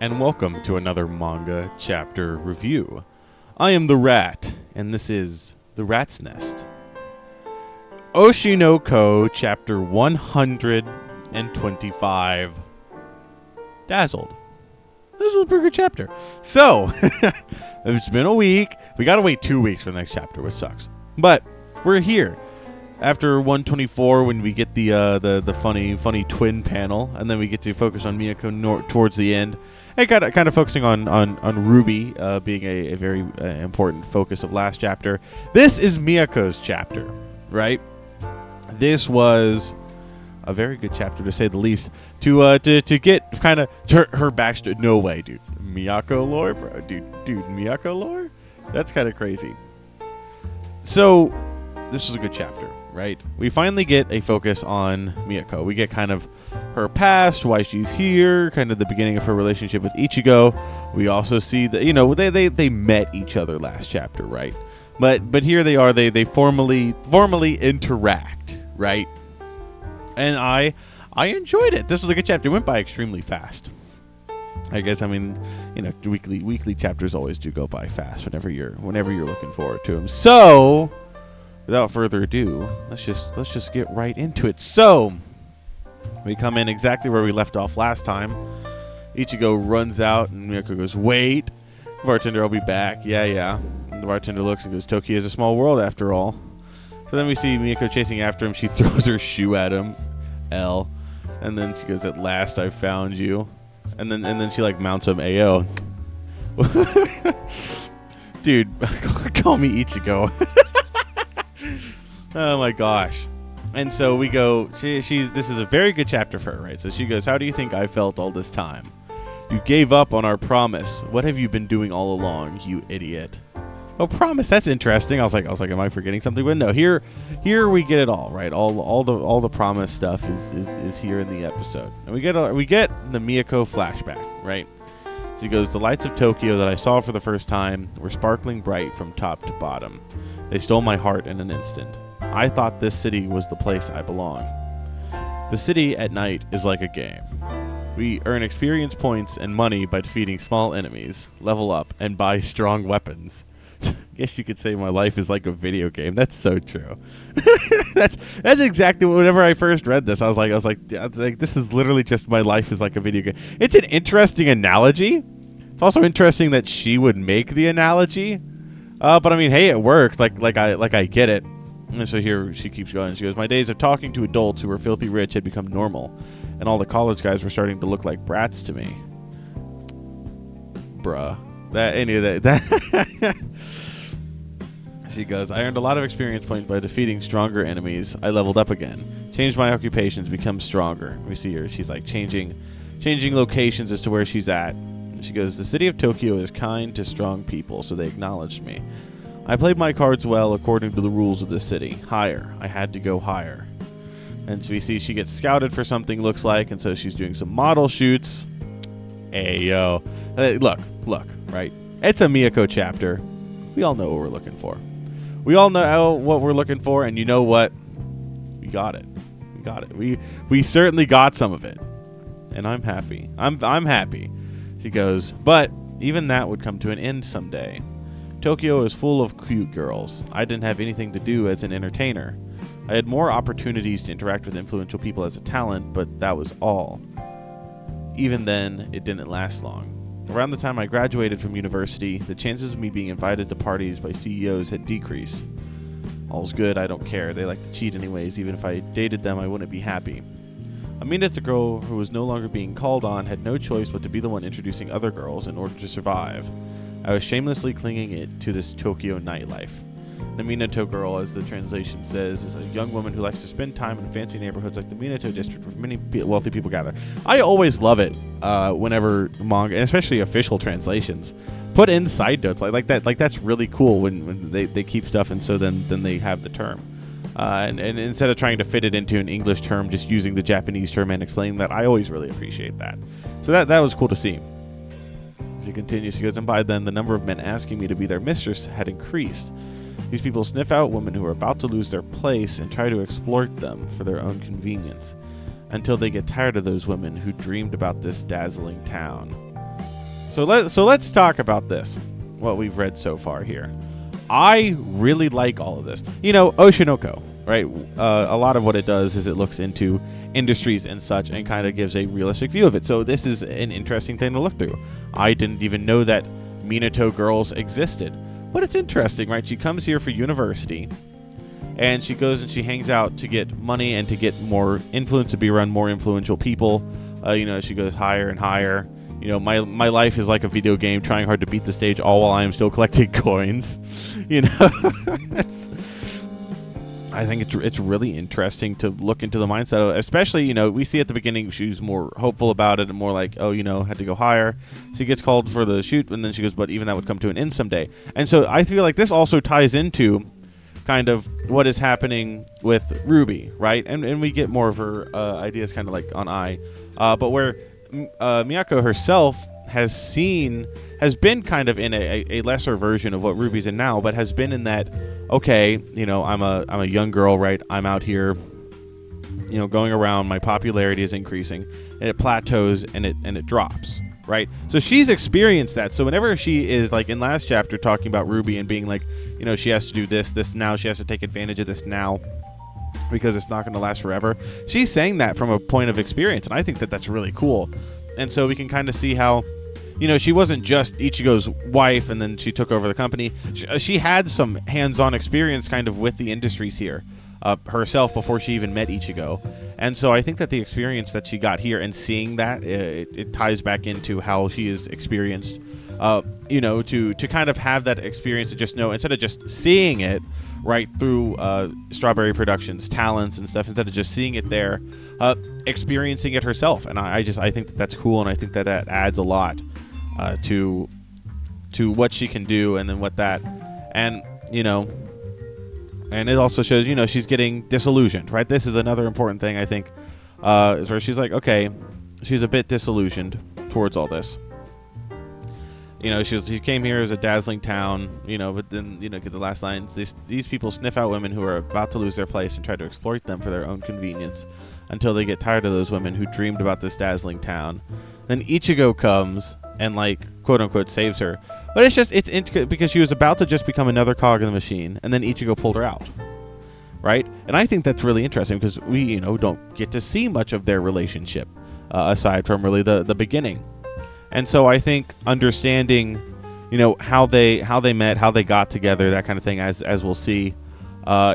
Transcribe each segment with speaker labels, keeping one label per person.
Speaker 1: and welcome to another manga chapter review. I am the Rat, and this is The Rat's Nest. Oshi no Ko, chapter 125. Dazzled. This was a pretty good chapter. So, it's been a week. We gotta wait 2 weeks for the next chapter, which sucks. But, we're here. After 124, when we get the funny twin panel, and then we get to focus on Miyako towards the end, and kind of focusing on Ruby being a very important focus of last chapter. This is Miyako's chapter, right? This was a very good chapter to say the least. To get kind of her backstory. No way, dude. Miyako lore, bro. Dude, Miyako lore. That's kind of crazy. So, this was a good chapter. Right, we finally get a focus on Miyako. We get kind of her past, why she's here, kind of the beginning of her relationship with Ichigo. We also see that they met each other last chapter, right? But here they are. They formally interact, right? And I enjoyed it. This was a good chapter. It went by extremely fast. I guess weekly chapters always do go by fast whenever you're looking forward to them. So, without further ado, let's just get right into it. So, we come in exactly where we left off last time. Ichigo runs out, and Miyako goes, "Wait, bartender, I'll be back." Yeah. And the bartender looks and goes, "Tokyo is a small world after all." So then we see Miyako chasing after him. She throws her shoe at him, L, and then she goes, "At last, I found you." And then she mounts him, "Ayo." Dude, call me Ichigo. Oh my gosh. And so we go, this is a very good chapter for her, right? So she goes, "How do you think I felt all this time? You gave up on our promise. What have you been doing all along, you idiot?" Oh, promise, that's interesting. I was like, am I forgetting something? But no, here we get it all, right? All the promise stuff is here in the episode. And we get the Miyako flashback, right? So he goes, "The lights of Tokyo that I saw for the first time were sparkling bright from top to bottom. They stole my heart in an instant. I thought this city was the place I belong. The city at night is like a game. We earn experience points and money by defeating small enemies, level up, and buy strong weapons." Guess you could say my life is like a video game. That's so true. That's exactly whenever I first read this, I was like, this is literally just my life is like a video game. It's an interesting analogy. It's also interesting that she would make the analogy. But I mean, hey, it worked. Like I get it. And so here she keeps going. She goes, "My days of talking to adults who were filthy rich had become normal, and all the college guys were starting to look like brats to me." Bruh. That. She goes, "I earned a lot of experience points by defeating stronger enemies. I leveled up again. Changed my occupations, become stronger." We see her. She's changing locations as to where she's at. And she goes, "The city of Tokyo is kind to strong people, so they acknowledged me. I played my cards well according to the rules of the city. Higher. I had to go higher." And so we see she gets scouted for something, looks like, and so she's doing some model shoots. Hey, yo. Look, right? It's a Miyako chapter. We all know what we're looking for. We all know what we're looking for, and you know what? We got it. We certainly got some of it. And I'm happy. I'm happy. She goes, "But even that would come to an end someday. Tokyo is full of cute girls. I didn't have anything to do as an entertainer. I had more opportunities to interact with influential people as a talent, but that was all. Even then, it didn't last long. Around the time I graduated from university, the chances of me being invited to parties by CEOs had decreased. All's good, I don't care. They like to cheat anyways. Even if I dated them, I wouldn't be happy. Amina, the girl who was no longer being called on, had no choice but to be the one introducing other girls in order to survive. I was shamelessly clinging it to this Tokyo nightlife. The Minato girl, as the translation says, is a young woman who likes to spend time in fancy neighborhoods like the Minato district where many wealthy people gather." I always love it whenever manga, and especially official translations, put in side notes like that. Like that's really cool when they keep stuff, and so then they have the term. And instead of trying to fit it into an English term, just using the Japanese term and explaining that, I always really appreciate that. So that was cool to see. She continues, she goes, "And by then, the number of men asking me to be their mistress had increased. These people sniff out women who are about to lose their place and try to exploit them for their own convenience, until they get tired of those women who dreamed about this dazzling town. So let's talk about this. What we've read so far here. I really like all of this. Oshinoko, right? A lot of what it does is it looks into industries and such and kind of gives a realistic view of it. So this is an interesting thing to look through. I didn't even know that Minato girls existed. But it's interesting, right? She comes here for university, and she goes and she hangs out to get money and to get more influence, to be around more influential people. She goes higher and higher. My life is like a video game, trying hard to beat the stage, all while I am still collecting coins. I think it's really interesting to look into the mindset of it. Especially, we see at the beginning she's more hopeful about it and more like, had to go higher. She gets called for the shoot, and then she goes, but even that would come to an end someday. And so I feel like this also ties into kind of what is happening with Ruby, right? And we get more of her ideas kind of like on but where Miyako herself has been kind of in a lesser version of what Ruby's in now, but has been in that, okay, I'm a young girl, right? I'm out here, going around, my popularity is increasing, and it plateaus and it drops, right? So she's experienced that. So whenever she is like in last chapter talking about Ruby and being like, she has to do this now, she has to take advantage of this now because it's not going to last forever. She's saying that from a point of experience, and I think that that's really cool. And so we can kind of see how, she wasn't just Ichigo's wife and then she took over the company. She had some hands-on experience kind of with the industries here herself before she even met Ichigo. And so I think that the experience that she got here and seeing that, it ties back into how she is experienced, to kind of have that experience and just know, instead of just seeing it, right, through Strawberry Productions, talents and stuff, instead of just seeing it there, experiencing it herself. And I think that that's cool, and I think that adds a lot to what she can do, and then what that, and and it also shows, she's getting disillusioned, right? This is another important thing, I think, is where she's like, okay, she's a bit disillusioned towards all this. She came here as a dazzling town, but then, get the last lines. These people sniff out women who are about to lose their place and try to exploit them for their own convenience until they get tired of those women who dreamed about this dazzling town. Then Ichigo comes and, like, quote unquote, saves her. But it's because she was about to just become another cog in the machine, and then Ichigo pulled her out. Right? And I think that's really interesting because we, don't get to see much of their relationship aside from really the beginning. And so I think understanding, how they met, how they got together, that kind of thing, as we'll see,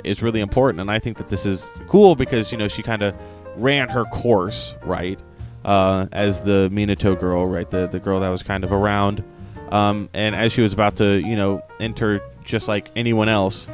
Speaker 1: is really important. And I think that this is cool because, she kind of ran her course, right, as the Minato girl, right, the girl that was kind of around. And as she was about to, enter just like anyone else,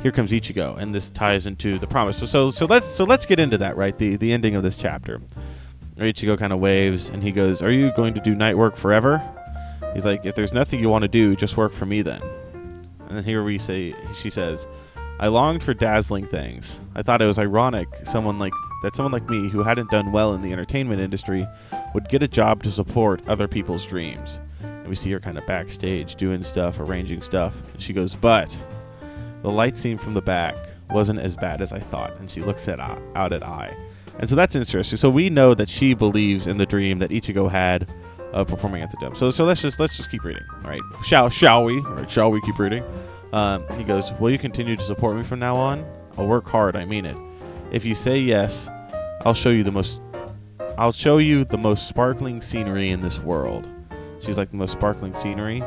Speaker 1: here comes Ichigo, and this ties into the promise. So let's get into that, right, the ending of this chapter. Ichigo kind of waves, and he goes, "Are you going to do night work forever?" He's like, "If there's nothing you want to do, just work for me then." And then here she says, "I longed for dazzling things. I thought it was ironic someone like me who hadn't done well in the entertainment industry would get a job to support other people's dreams." And we see her kind of backstage doing stuff, arranging stuff. And she goes, "But the light scene from the back wasn't as bad as I thought." And she looks out at Ai. And so that's interesting. So we know that she believes in the dream that Ichigo had of performing at the dome. So let's just keep reading. All right. Shall we? All right, shall we keep reading? He goes, "Will you continue to support me from now on? I'll work hard, I mean it. If you say yes, I'll show you the most sparkling scenery in this world." She's like, "The most sparkling scenery?"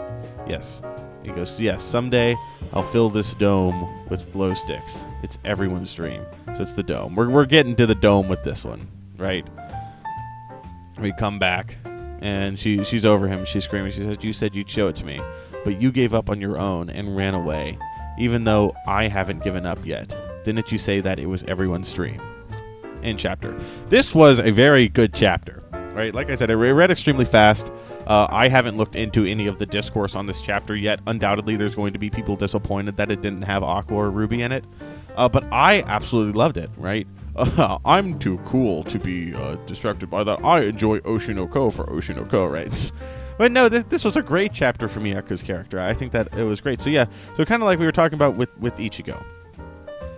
Speaker 1: "Yes." He goes, "Yes, someday I'll fill this dome with glow sticks. It's everyone's dream." So it's the dome. We're getting to the dome with this one, right? We come back, and she's over him. She's screaming. She says, "You said you'd show it to me, but you gave up on your own and ran away, even though I haven't given up yet. Didn't you say that it was everyone's dream?" End chapter. This was a very good chapter, right? Like I said, I read extremely fast. I haven't looked into any of the discourse on this chapter yet. Undoubtedly, there's going to be people disappointed that it didn't have Aqua or Ruby in it. But I absolutely loved it, right? I'm too cool to be distracted by that. I enjoy Oshinoko for Oshinoko, right? But no, this was a great chapter for Miyako's character. I think that it was great. So yeah, so kind of like we were talking about with Ichigo,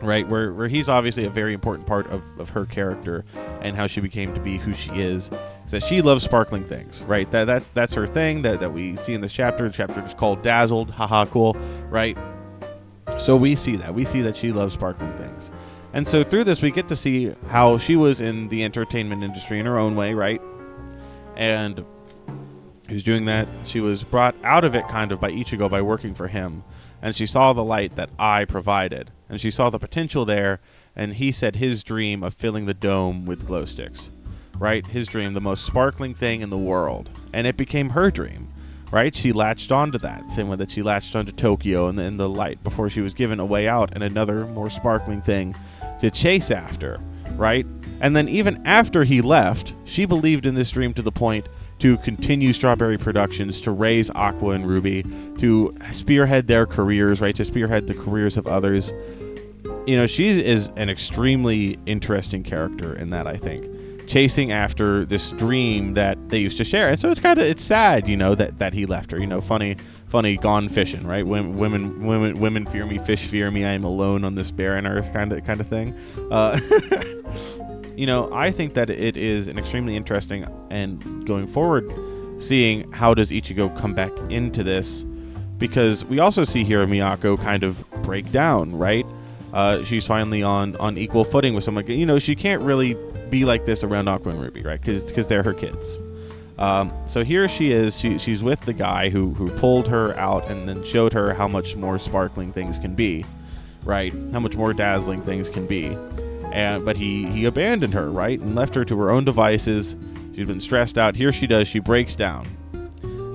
Speaker 1: right? Where he's obviously a very important part of her character and how she became to be who she is. that she loves sparkling things, right? That's her thing that we see in this chapter. The chapter is called Dazzled. Haha, cool, right? So we see that she loves sparkling things. And so through this, we get to see how she was in the entertainment industry in her own way, right? And who's doing that? She was brought out of it kind of by Ichigo by working for him. And she saw the light that I provided. And she saw the potential there. And he said his dream of filling the dome with glow sticks, right? His dream, the most sparkling thing in the world. And it became her dream, right? She latched onto that, same way that she latched onto Tokyo and the light before she was given a way out and another more sparkling thing to chase after, right? And then even after he left, she believed in this dream to the point to continue Strawberry Productions, to raise Aqua and Ruby, to spearhead their careers, right? To spearhead the careers of others. You know, she is an extremely interesting character in that, I think. Chasing after this dream that they used to share. And so it's sad, you know, that he left her. You know, funny gone fishing, right? Women fear me, fish fear me, I am alone on this barren earth kind of thing. You know, I think that it is an extremely interesting, and going forward, seeing how does Ichigo come back into this, because we also see here Miyako kind of break down, right? She's finally on equal footing with someone. You know, she can't really be like this around Aqua and Ruby, right? Because they're her kids. So here she is. She's with the guy who pulled her out and then showed her how much more sparkling things can be, right? How much more dazzling things can be. But he abandoned her, right? And left her to her own devices. She's been stressed out. Here she does. She breaks down.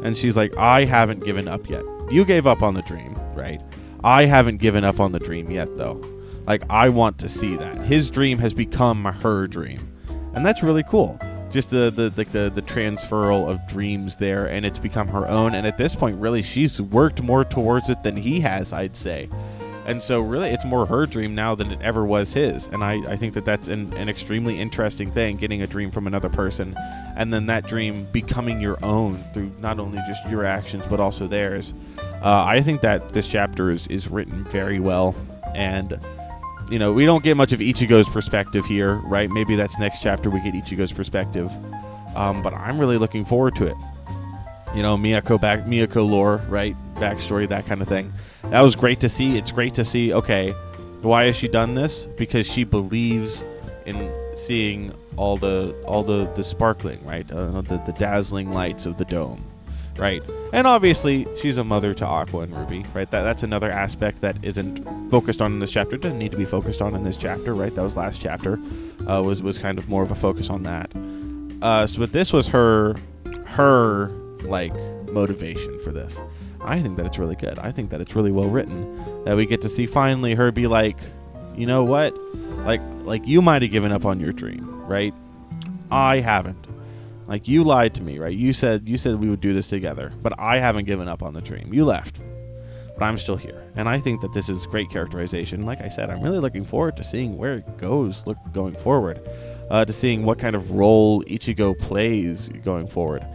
Speaker 1: And she's like, I haven't given up yet. You gave up on the dream, right? I haven't given up on the dream yet, though. Like, I want to see that. His dream has become her dream. And that's really cool. Just the transferal of dreams there, and it's become her own. And at this point, really, she's worked more towards it than he has, I'd say. And so really, it's more her dream now than it ever was his. And I think that's an extremely interesting thing, getting a dream from another person, and then that dream becoming your own through not only just your actions, but also theirs. I think that this chapter is written very well. And, you know, we don't get much of Ichigo's perspective here, right? Maybe that's next chapter we get Ichigo's perspective. But I'm really looking forward to it. You know, Miyako lore, right? Backstory, that kind of thing. That was great to see. It's great to see, okay, why has she done this? Because she believes in seeing all the sparkling, right? The dazzling lights of the dome, right? And obviously, she's a mother to Aqua and Ruby, right? That's another aspect that isn't focused on in this chapter. It doesn't need to be focused on in this chapter, right? That was last chapter. Was kind of more of a focus on that. But this was her like motivation for this. I think that it's really good. I think that it's really well written. That we get to see finally her be like, you know what? Like you might have given up on your dream, right? I haven't. Like, you lied to me, right? You said we would do this together, but I haven't given up on the dream. You left, but I'm still here. And I think that this is great characterization. Like I said, I'm really looking forward to seeing where it goes going forward, to seeing what kind of role Ichigo plays going forward.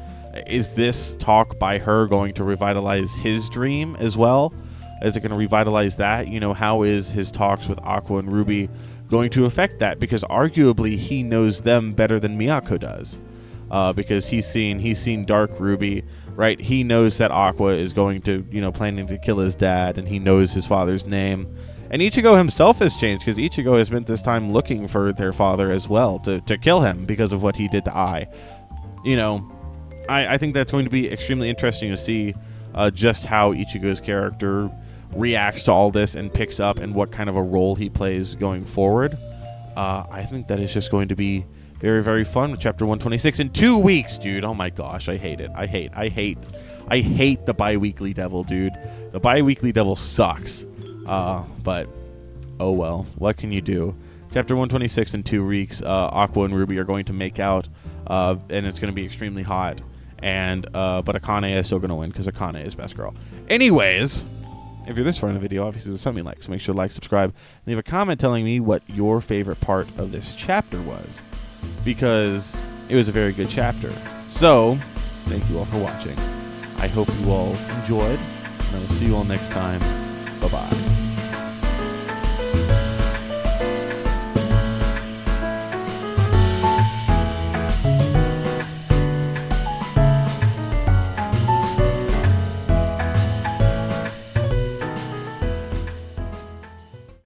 Speaker 1: Is this talk by her going to revitalize his dream as well? Is it going to revitalize that? You know, how is his talks with Aqua and Ruby going to affect that? Because arguably he knows them better than Miyako does. Because he's seen Dark Ruby, right? He knows that Aqua is going to, you know, planning to kill his dad, and he knows his father's name. And Ichigo himself has changed, because Ichigo has spent this time looking for their father as well, to kill him because of what he did to Ai. You know, I think that's going to be extremely interesting to see just how Ichigo's character reacts to all this and picks up, and what kind of a role he plays going forward. I think that is just going to be very, very fun with chapter 126 in 2 weeks, dude. Oh my gosh, I hate it. I hate the bi-weekly devil, dude. The bi-weekly devil sucks. But oh well, what can you do? Chapter 126 in 2 weeks. Aqua and Ruby are going to make out, and it's going to be extremely hot. And but Akane is still going to win, because Akane is best girl. Anyways, if you're this far in the video, obviously there's something you like, so make sure to like, subscribe, and leave a comment telling me what your favorite part of this chapter was, because it was a very good chapter. So thank you all for watching. I hope you all enjoyed, and I will see you all next time. Bye bye.